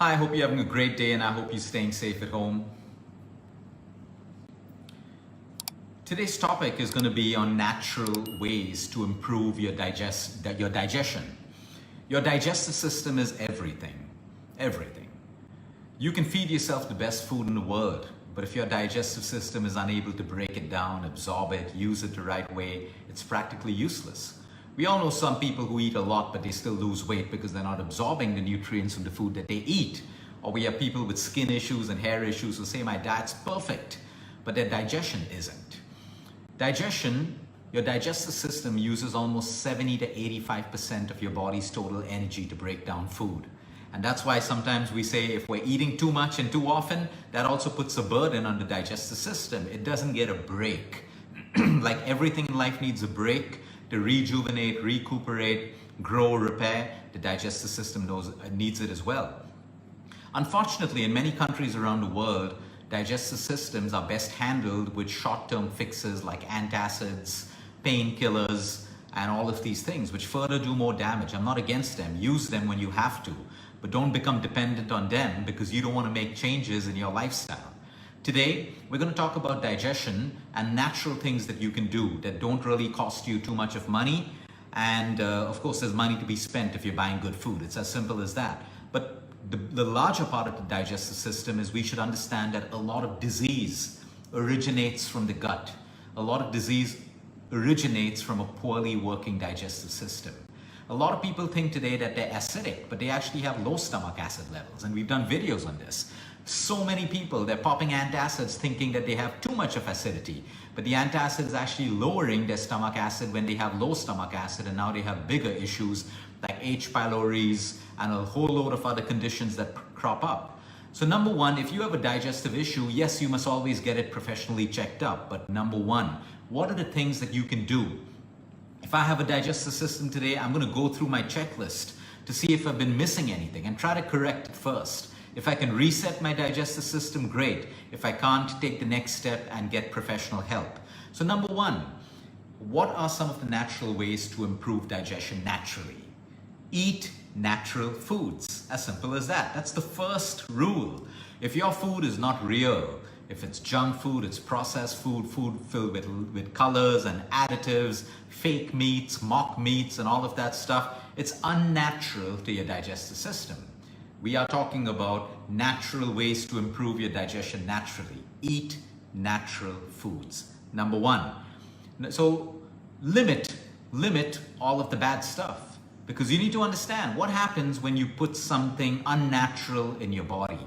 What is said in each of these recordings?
Hi, I hope you're having a great day and I hope you're staying safe at home. Today's topic is going to be on natural ways to improve your digestion. Your digestive system is everything. Everything. You can feed yourself the best food in the world, but if your digestive system is unable to break it down, absorb it, use it the right way, it's practically useless. We all know some people who eat a lot, but they still lose weight because they're not absorbing the nutrients from the food that they eat. Or we have people with skin issues and hair issues who say, my diet's perfect, but their digestion isn't. Digestion, your digestive system uses almost 70 to 85% of your body's total energy to break down food. And that's why sometimes we say if we're eating too much and too often, that also puts a burden on the digestive system. It doesn't get a break. Like everything in life needs a break to rejuvenate, recuperate, grow, repair. The digestive system needs it as well. Unfortunately, in many countries around the world, digestive systems are best handled with short-term fixes like antacids, painkillers, and all of these things, which further do more damage. I'm not against them. Use them when you have to, but don't become dependent on them because you don't want to make changes in your lifestyle. Today, we're going to talk about digestion and natural things that you can do that don't really cost you too much of money. And of course, there's money to be spent if you're buying good food. It's as simple as that. But the larger part of the digestive system is we should understand that a lot of disease originates from the gut. A lot of disease originates from a poorly working digestive system. A lot of people think today that they're acidic, but they actually have low stomach acid levels. And we've done videos on this. So many people, they're popping antacids thinking that they have too much of acidity, but the antacid is actually lowering their stomach acid when they have low stomach acid, and now they have bigger issues like H. pylori's and a whole load of other conditions that crop up. So number one, if you have a digestive issue, yes, you must always get it professionally checked up. But number one, what are the things that you can do? If I have a digestive system today, I'm going to go through my checklist to see if I've been missing anything and try to correct it first. If I can reset my digestive system, great. If I can't, take the next step and get professional help. So number one, what are some of the natural ways to improve digestion naturally? Eat natural foods. As simple as that. That's the first rule. If your food is not real, if it's junk food, it's processed food, food filled with colors and additives, fake meats, mock meats, and all of that stuff, it's unnatural to your digestive system. We are talking about natural ways to improve your digestion naturally. Eat natural foods. Number one. So limit all of the bad stuff, because you need to understand what happens when you put something unnatural in your body.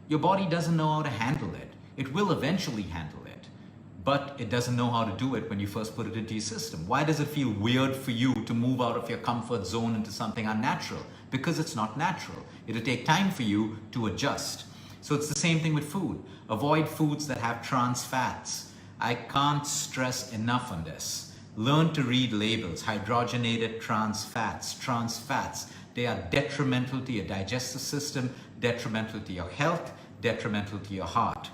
Your body doesn't know how to handle it. It will eventually handle it, but it doesn't know how to do it when you first put it into your system. Why does it feel weird for you to move out of your comfort zone into something unnatural? Because it's not natural. It'll take time for you to adjust. So it's the same thing with food. Avoid foods that have trans fats. I can't stress enough on this. Learn to read labels. Hydrogenated trans fats. Trans fats, they are detrimental to your digestive system, detrimental to your health, detrimental to your heart.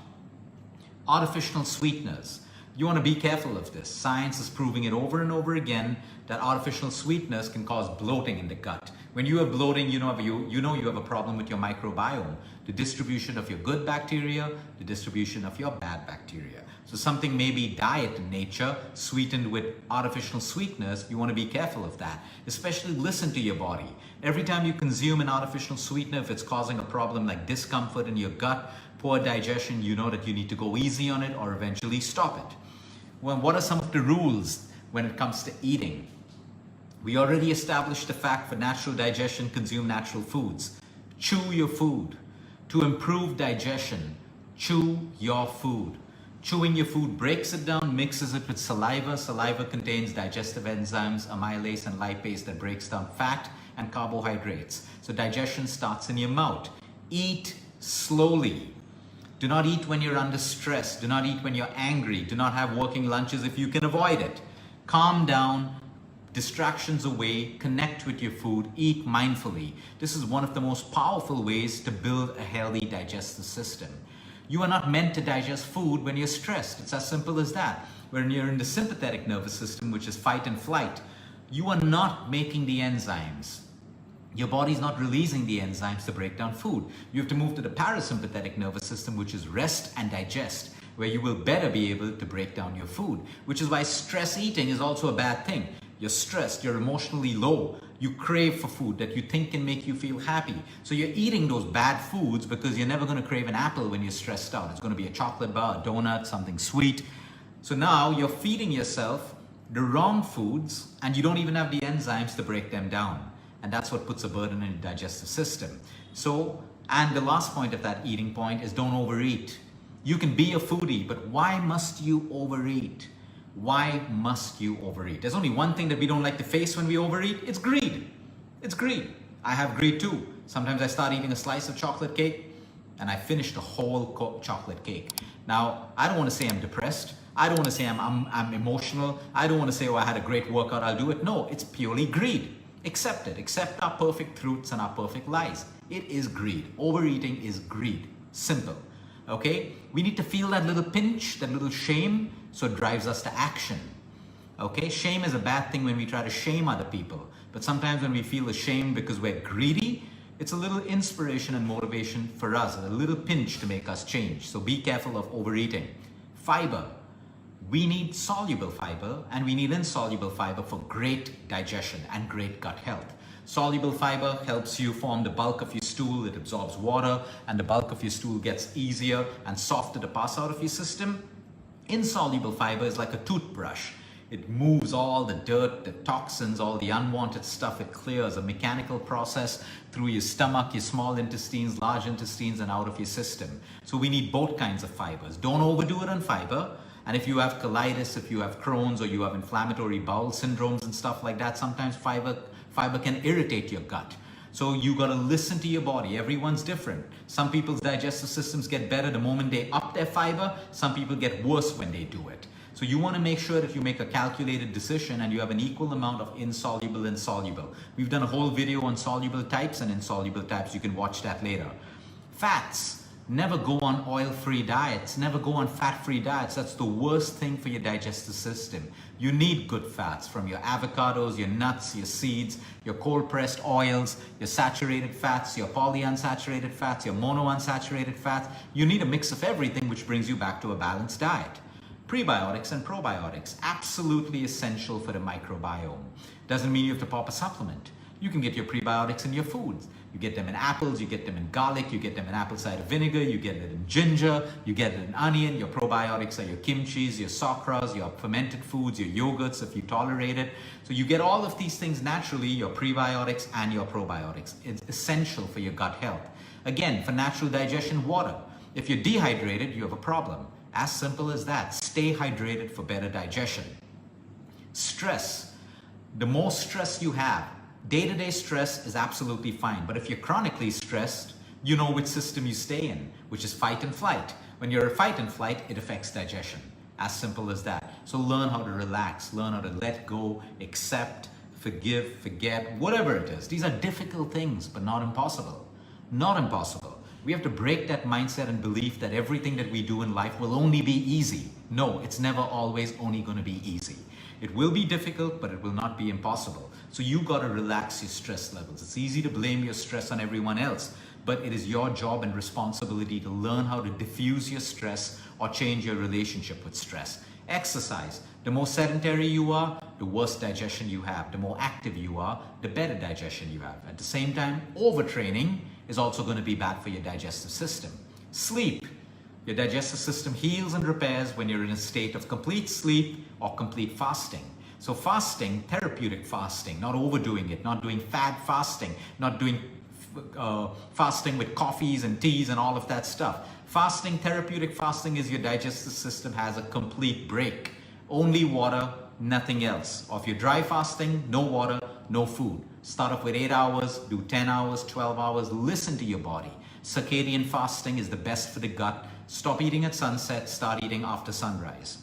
Artificial sweeteners. You want to be careful of this. Science is proving it over and over again that artificial sweeteners can cause bloating in the gut. When you have bloating, you know you have a problem with your microbiome, the distribution of your good bacteria, the distribution of your bad bacteria. So something may be diet in nature, sweetened with artificial sweeteners. You want to be careful of that. Especially listen to your body. Every time you consume an artificial sweetener, if it's causing a problem like discomfort in your gut, poor digestion, you know that you need to go easy on it or eventually stop it. Well, what are some of the rules when it comes to eating? We already established the fact for natural digestion, consume natural foods. Chew your food. To improve digestion, chew your food. Chewing your food breaks it down, mixes it with saliva. Saliva contains digestive enzymes, amylase and lipase that breaks down fat and carbohydrates. So digestion starts in your mouth. Eat slowly. Do not eat when you're under stress. Do not eat when you're angry. Do not have working lunches if you can avoid it. Calm down. Distractions away, connect with your food, eat mindfully. This is one of the most powerful ways to build a healthy digestive system. You are not meant to digest food when you're stressed. It's as simple as that. When you're in the sympathetic nervous system, which is fight and flight, you are not making the enzymes Your body's not releasing the enzymes to break down food. You have to move to the parasympathetic nervous system, which is rest and digest, where you will better be able to break down your food, which is why stress eating is also a bad thing. You're stressed, you're emotionally low, you crave for food that you think can make you feel happy. So you're eating those bad foods because you're never going to crave an apple when you're stressed out. It's going to be a chocolate bar, a donut, something sweet. So now you're feeding yourself the wrong foods and you don't even have the enzymes to break them down. And that's what puts a burden on your digestive system. So, and the last point of that eating point is don't overeat. You can be a foodie, but why must you overeat? Why must you overeat? There's only one thing that we don't like to face when we overeat. It's greed. It's greed. I have greed too. Sometimes I start eating a slice of chocolate cake and I finish the whole chocolate cake. Now, I don't want to say I'm depressed. I don't want to say I'm emotional. I don't want to say, oh, I had a great workout, I'll do it. No, it's purely greed. Accept it. Accept our perfect truths and our perfect lies. It is greed. Overeating is greed. Simple. Okay? We need to feel that little pinch, that little shame, so it drives us to action. Okay? Shame is a bad thing when we try to shame other people. But sometimes when we feel ashamed because we're greedy, it's a little inspiration and motivation for us, a little pinch to make us change. So be careful of overeating. Fiber. We need soluble fiber and we need insoluble fiber for great digestion and great gut health. Soluble fiber helps you form the bulk of your stool, it absorbs water, and the bulk of your stool gets easier and softer to pass out of your system. Insoluble fiber is like a toothbrush. It moves all the dirt, the toxins, all the unwanted stuff. It clears a mechanical process through your stomach, your small intestines, large intestines, and out of your system. So we need both kinds of fibers. Don't overdo it on fiber. And if you have colitis, if you have Crohn's, or you have inflammatory bowel syndromes and stuff like that, sometimes fiber can irritate your gut. So you got to listen to your body. Everyone's different. Some people's digestive systems get better the moment they up their fiber. Some people get worse when they do it. So you want to make sure that you make a calculated decision and you have an equal amount of insoluble and soluble. We've done a whole video on soluble types and insoluble types. You can watch that later. Fats. Never go on oil-free diets. Never go on fat-free diets. That's the worst thing for your digestive system. You need good fats from your avocados, your nuts, your seeds, your cold-pressed oils, your saturated fats, your polyunsaturated fats, your monounsaturated fats. You need a mix of everything, which brings you back to a balanced diet. Prebiotics and probiotics, absolutely essential for the microbiome. Doesn't mean you have to pop a supplement. You can get your prebiotics in your foods. You get them in apples, you get them in garlic, you get them in apple cider vinegar, you get it in ginger, you get it in onion. Your probiotics are your kimchis, your sakras, your fermented foods, your yogurts if you tolerate it. So you get all of these things naturally, your prebiotics and your probiotics. It's essential for your gut health. Again, for natural digestion, water. If you're dehydrated, you have a problem. As simple as that. Stay hydrated for better digestion. Stress. The more stress you have, day-to-day stress is absolutely fine, but if you're chronically stressed, you know which system you stay in, which is fight and flight. When you're in fight and flight, it affects digestion. As simple as that. So learn how to relax, learn how to let go, accept, forgive, forget, whatever it is. These are difficult things, but not impossible. Not impossible. We have to break that mindset and belief that everything that we do in life will only be easy. No, it's never always only going to be easy. It will be difficult, but it will not be impossible. So you got to relax your stress levels. It's easy to blame your stress on everyone else, but it is your job and responsibility to learn how to diffuse your stress or change your relationship with stress. Exercise. The more sedentary you are, the worse digestion you have. The more active you are, the better digestion you have. At the same time, overtraining is also going to be bad for your digestive system. Sleep. Your digestive system heals and repairs when you're in a state of complete sleep or complete fasting. So fasting, therapeutic fasting, not overdoing it, not doing fad fasting, not doing fasting with coffees and teas and all of that stuff. Fasting, therapeutic fasting is your digestive system has a complete break. Only water, nothing else. Or if you're dry fasting, no water, no food. Start off with 8 hours, do 10 hours, 12 hours, listen to your body. Circadian fasting is the best for the gut. Stop eating at sunset, start eating after sunrise.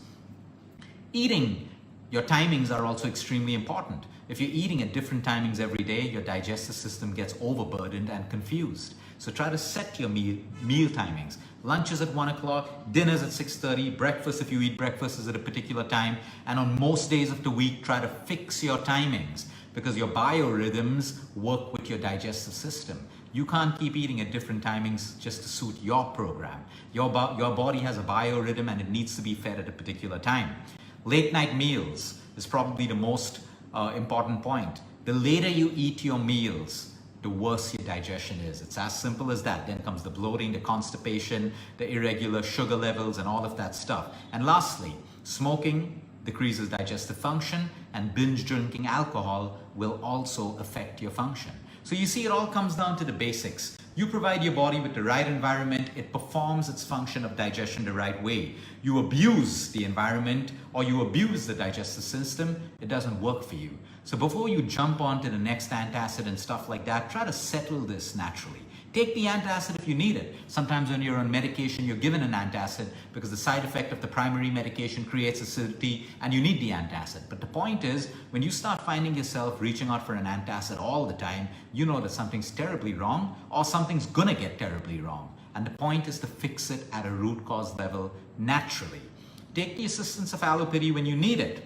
Eating, your timings are also extremely important. If you're eating at different timings every day, your digestive system gets overburdened and confused. So try to set your meal timings. Lunch is at 1 o'clock, dinner's at 6:30, breakfast, if you eat breakfast, is at a particular time. And on most days of the week, try to fix your timings. because your biorhythms work with your digestive system. You can't keep eating at different timings just to suit your program. Your body has a biorhythm and it needs to be fed at a particular time. Late night meals is probably the most important point. The later you eat your meals, the worse your digestion is. It's as simple as that. Then comes the bloating, the constipation, the irregular sugar levels, and all of that stuff. And lastly, smoking decreases digestive function, and binge drinking alcohol will also affect your function. So you see, it all comes down to the basics. You provide your body with the right environment, it performs its function of digestion the right way. You abuse the environment or you abuse the digestive system, it doesn't work for you. So before you jump on to the next antacid and stuff like that, try to settle this naturally. Take the antacid if you need it. Sometimes when you're on medication, you're given an antacid because the side effect of the primary medication creates acidity and you need the antacid. But the point is, when you start finding yourself reaching out for an antacid all the time, you know that something's terribly wrong or something's gonna get terribly wrong. And the point is to fix it at a root cause level naturally. Take the assistance of allopathy when you need it.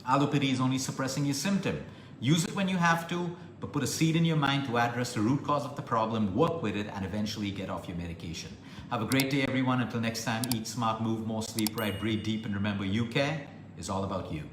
Allopathy is only suppressing your symptom. Use it when you have to, but put a seed in your mind to address the root cause of the problem, work with it, and eventually get off your medication. Have a great day, everyone. Until next time, eat smart, move more, sleep right, breathe deep, and remember, you care is all about you.